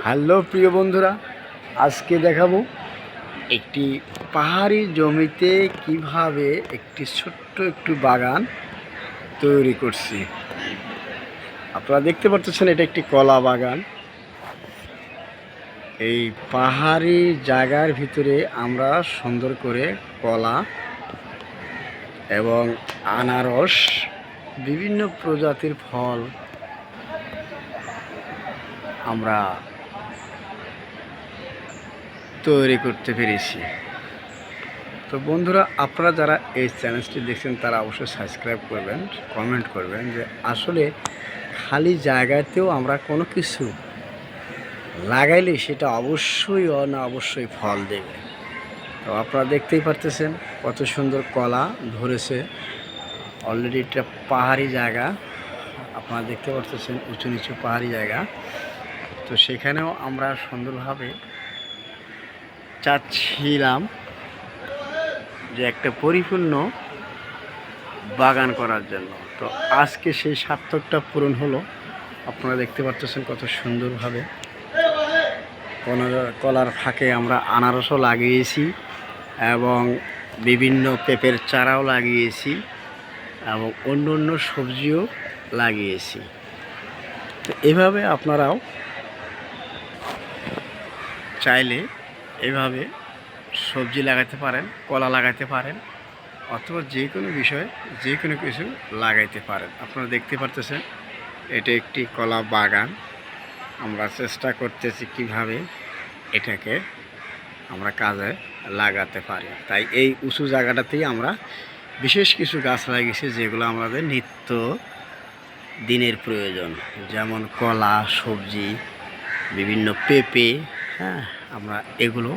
Hello প্রিয় বন্ধুরা, আজকে দেখাবো একটি পাহাড়ি জমিতে কিভাবে একটি ছোট্ট একটু বাগান তৈরি করছি। আপনারা দেখতে পাচ্ছেন এটা একটি কলা বাগান। এই পাহাড়ি জায়গার ভিতরে আমরা সুন্দর করে কলা এবং আনারস বিভিন্ন প্রজাতির ফল আমরা তৈরি করতে পেরেছি। তো বন্ধুরা, আপনারা যারা এই চ্যানেলটি দেখছেন তারা অবশ্যই সাবস্ক্রাইব করবেন, কমেন্ট করবেন যে আসলে খালি জায়গাতেও আমরা কোনো কিছু লাগাইলে সেটা অবশ্যই ফল দেবে। তো আপনারা দেখতেই পারতেছেন কত সুন্দর কলা ধরেছে। অলরেডি এটা পাহাড়ি জায়গা, আপনারা দেখতে পারতেছেন উঁচু নিচু পাহাড়ি জায়গা। তো সেখানেও আমরা সুন্দরভাবে চাচ্ছিলাম যে একটা পরিপূর্ণ বাগান করার জন্য। তো আজকে সেই সার্থকটা পূরণ হলো। আপনারা দেখতে পাচ্ছেন কত সুন্দরভাবে কলার ফাঁকে আমরা আনারসও লাগিয়েছি এবং বিভিন্ন পেঁপের চারাও লাগিয়েছি এবং অন্য সবজিও লাগিয়েছি। তো এভাবে আপনারাও চাইলে এভাবে সবজি লাগাতে পারেন, কলা লাগাতে পারেন, অথবা যে কোনো বিষয়ে যে কোনো কিছু লাগাইতে পারেন। আপনারা দেখতে পারতেছেন এটা একটি কলা বাগান। আমরা চেষ্টা করতেছি কিভাবে এটাকে আমরা কাজে লাগাতে পারি। তাই এই উঁচু জায়গাটাতেই আমরা বিশেষ কিছু গাছ লাগিয়েছি যেগুলো আমাদের নিত্য দিনের প্রয়োজন, যেমন কলা, সবজি, বিভিন্ন পেঁপে, আমরা এগুলো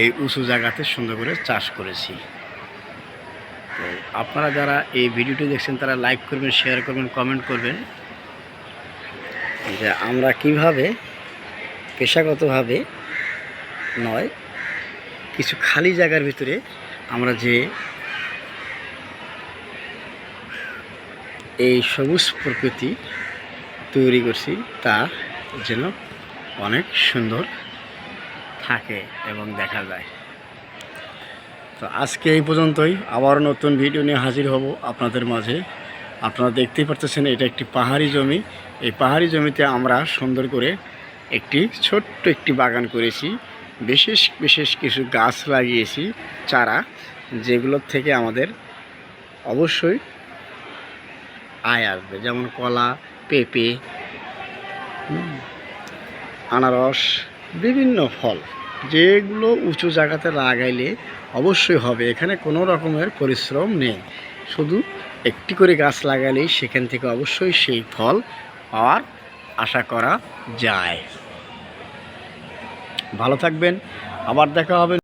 এই উঁচু জায়গাতে সুন্দর করে চাষ করেছি। তো আপনারা যারা এই ভিডিওটি দেখছেন তারা লাইক করবেন, শেয়ার করবেন, কমেন্ট করবেন যে আমরা কিভাবে পেশাগতভাবে নয়, কিছু খালি জায়গার ভিতরে আমরা যে এই সবুজ প্রকৃতি তৈরি করছি তা যেন অনেক সুন্দর থাকে এবং দেখা যায়। তো আজকে এই পর্যন্তই, আবার নতুন ভিডিও নিয়ে হাজির হব আপনাদের মাঝে। আপনারা দেখতেই পারতেছেন এটা একটি পাহাড়ি জমি। এই পাহাড়ি জমিতে আমরা সুন্দর করে ছোট্ট একটি বাগান করেছি। বিশেষ কিছু গাছ লাগিয়েছি চারা, যেগুলোর থেকে আমাদের অবশ্যই আয় আসবে, যেমন কলা, পেঁপে, আনারস, বিভিন্ন ফল যেগুলো উঁচু জায়গাতে লাগাইলে অবশ্যই হবে। এখানে কোনো রকমের পরিশ্রম নেই, শুধু একটি করে গাছ লাগালেই সেখান থেকে অবশ্যই সেই ফল পাওয়ার আশা করা যায়। ভালো থাকবেন, আবার দেখা হবে।